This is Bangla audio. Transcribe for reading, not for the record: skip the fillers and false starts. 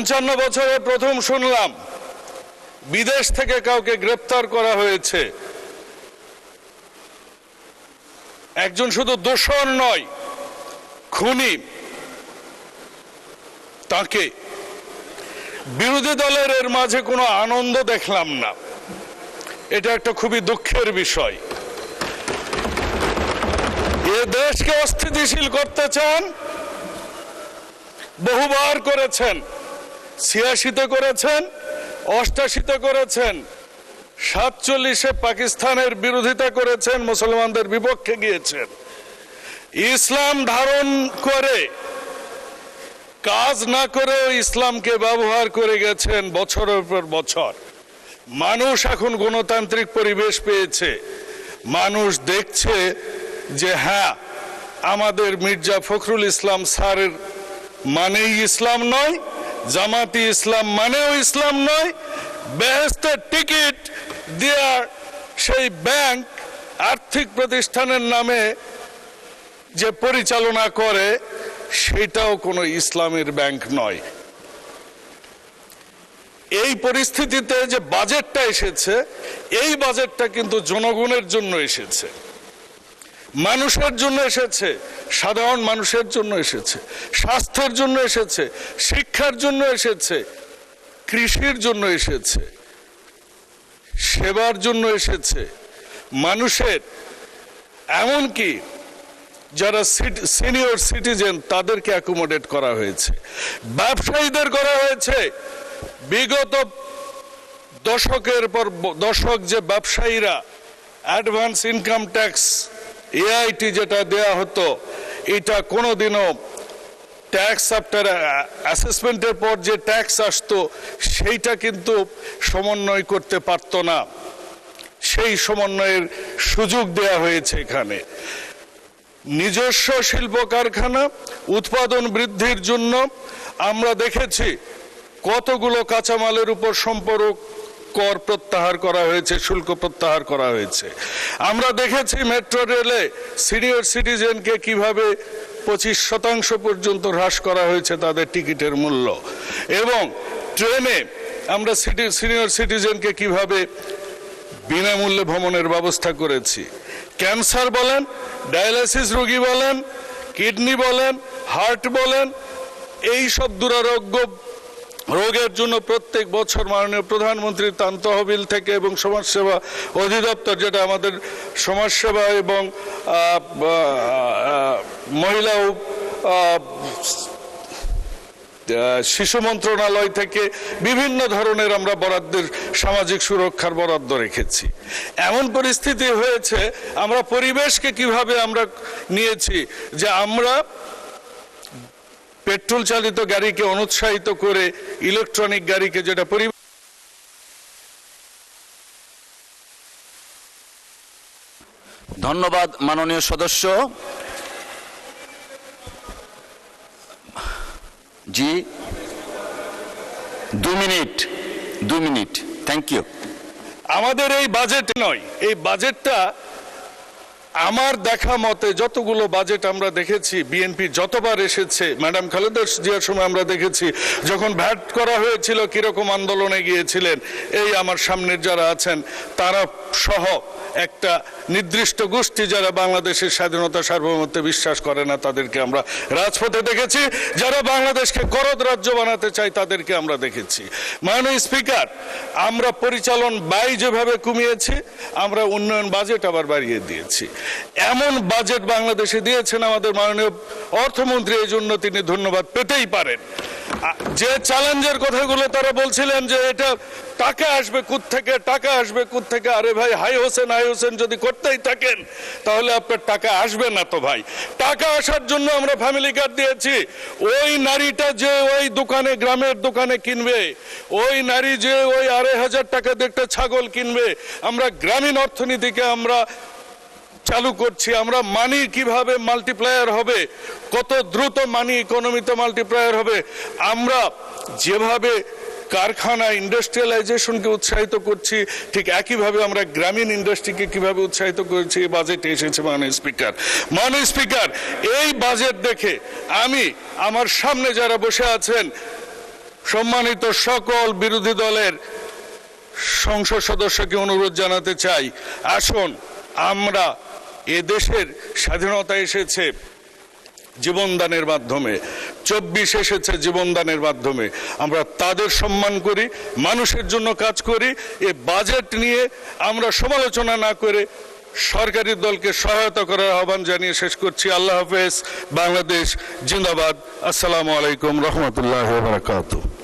55 বছরে প্রথম শুনলাম বিদেশ থেকে কাউকে গ্রেফতার করা হয়েছে। একজন শুধু দোষর নয়, খুনি। তাকে বিরোধী দলের এর মাঝে কোনো আনন্দ দেখলাম না। এটা একটা খুবই দুঃখের বিষয়। এ দেশকে অস্থিতিশীল করতে চান, বহুবার করেছেন। 86-তে করেছেন, 88-তে করেছেন, 47-এ পাকিস্তানের বিরোধিতা করেছেন, মুসলমানদের বিপক্ষে গিয়েছেন। ইসলাম ধারণ করে কাজ না করেও ইসলামকে ব্যবহার করে গেছেন বছরের পর বছর। মানুষ এখন গণতান্ত্রিক পরিবেশ পেয়েছে। মানুষ দেখছে যে হ্যাঁ, আমাদের মির্জা ফখরুল ইসলাম স্যারের মানেই ইসলাম নয়, জামাতি ইসলাম মানেও ইসলাম নয়। বেহেশতের টিকিট দেওয়ার সেই ব্যাংক আর্থিক প্রতিষ্ঠানের নামে যে পরিচালনা করে সেটাও কোনো ইসলামের ব্যাংক নয়। এই পরিস্থিতিতে যে বাজেটটা এসেছে, এই বাজেটটা কিন্তু জনগণের জন্য এসেছে, মানুষের জন্য এসেছে, সাধারণ মানুষের জন্য এসেছে, স্বাস্থ্যের জন্য এসেছে, শিক্ষার জন্য এসেছে, কৃষির জন্য এসেছে, সেবার জন্য এসেছে। মানুষের, এমনকি যারা সিনিয়র সিটিজেন তাদেরকে অ্যাকোমোডেট করা হয়েছে, ব্যবসায়ীদের করা হয়েছে। বিগত দশকের পর দশক যে ব্যবসায়ীরা অ্যাডভান্স ইনকাম ট্যাক্স এআইটি যেটা দেয়া হতো, এটা কোনোদিনও ট্যাক্স আফটার অ্যাসেসমেন্টের পর যে ট্যাক্স আসতো সেইটা কিন্তু সমন্বয় করতে পারত না। সেই সমন্বয়ের সুযোগ দেয়া হয়েছে এখানে। নিজস্ব শিল্প কারখানা উৎপাদন বৃদ্ধির জন্য আমরা দেখেছি কতগুলো কাঁচামালের উপর সম্পূরক কর প্রত্যাহার করা হয়েছে, শুল্ক প্রত্যাহার করা হয়েছে। আমরা দেখেছি মেট্রো রেলে সিনিয়র সিটিজেনকে কিভাবে 25% পর্যন্ত হ্রাস করা হয়েছে তাদের টিকিটের মূল্য, এবং ট্রেনে আমরা সিনিয়র সিটিজেনকে কিভাবে বিনামূল্যে ভ্রমণের ব্যবস্থা করেছি। ক্যান্সার বলেন, ডায়ালাইসিস রোগী বলেন, কিডনি বলেন, হার্ট বলেন, এই সব দুরারোগ্য রোগের জন্য প্রত্যেক বছর মাননীয় প্রধানমন্ত্রীর ত্রাণ তহবিল থেকে এবং সমাজসেবা অধিদপ্তর, যেটা আমাদের সমাজসেবা এবং মহিলা ও শিশু মন্ত্রণালয় থেকে বিভিন্ন ধরনের আমরা বরাদ্দের সামাজিক সুরক্ষার বরাদ্দ রেখেছি। এমন পরিস্থিতি হয়েছে, আমরা পরিবেশকে কিভাবে আমরা নিয়েছি যে আমরা পেট্রোল চালিত গাড়িকে অনুৎসাহিত করে ইলেকট্রনিক গাড়িকে, যেটা ধন্যবাদ মাননীয় সদস্য। জি, 2 মিনিট। Thank you. আমাদের এই বাজেট নয়, এই বাজেটটা আমার দেখা মতে যতগুলো বাজেট আমরা দেখেছি, বিএনপি যতবার এসেছে, ম্যাডাম খালেদা জিয়ার সময় আমরা দেখেছি যখন ভ্যাট করা হয়েছিল কিরকম আন্দোলনে গিয়েছিলেন, এই আমার সামনের যারা আছেন তারা সহ একটা নির্দিষ্ট গোষ্ঠী যারা বাংলাদেশের স্বাধীনতা সার্বভৌমত্বে বিশ্বাস করে না তাদেরকে আমরা রাজপথে দেখেছি, যারা বাংলাদেশকে করদ রাজ্য বানাতে চায় তাদেরকে আমরা দেখেছি। মাননীয় স্পিকার, আমরা পরিচালন ব্যয় যেভাবে কমিয়েছি, আমরা উন্নয়ন বাজেট আবার বাড়িয়ে দিয়েছি। এমন বাজেট বাংলাদেশে দিয়েছেন আমাদের মাননীয় অর্থমন্ত্রী, এই জন্য তিনি ধন্যবাদ পেতেই পারেন। যে চ্যালেঞ্জের কথাগুলো তারা বলছিলেন যে এটা টাকা আসবে কোত্থেকে, টাকা আসবে কোত্থেকে, আরে ভাই, হাই হোসেন যদি করতেই থাকেন তাহলে আপনার টাকা আসবে না তো ভাই। টাকা আসার জন্য আমরা ফ্যামিলি কার্ড দিয়েছি। ওই নারীটা যে ওই দোকানে, গ্রামের দোকানে কিনবে, ওই নারী যে ওই 2500 টাকা দিয়ে একটা ছাগল কিনবে, আমরা গ্রামীণ অর্থনীতিকে আমরা চালু করছি। আমরা মানি কিভাবে মাল্টিপ্লায়ার হবে, কত দ্রুত মানি ইকোনমিতে মাল্টিপ্লায়ার হবে, আমরা যেভাবে কারখানা ইন্ডাস্ট্রিয়ালাইজেশনকে উৎসাহিত করছি, ঠিক একইভাবে আমরা গ্রামীণ ইন্ডাস্ট্রিকে কিভাবে উৎসাহিত করছি, এই বাজেটে এসেছে। মাননীয় স্পিকার, এই বাজেট দেখে আমি, আমার সামনে যারা বসে আছেন, সম্মানিত সকল বিরোধী দলের সংসদ সদস্যকে অনুরোধ জানাতে চাই, আসুন আমরা এদেশের স্বাধীনতা এসেছে জীবনদানের মাধ্যমে, 24 এসেছে জীবনদানের মাধ্যমে। আমরা তাদের সম্মান করি, মানুষের জন্য কাজ করি। এই বাজেট নিয়ে আমরা সমালোচনা না করে সরকারি দলকে সহায়তা করার আহ্বান জানিয়ে শেষ করছি। আল্লাহ হাফেজ। বাংলাদেশ জিন্দাবাদ। আসসালামু আলাইকুম রহমতুল্লাহ ওয়া বারাকাতুহু।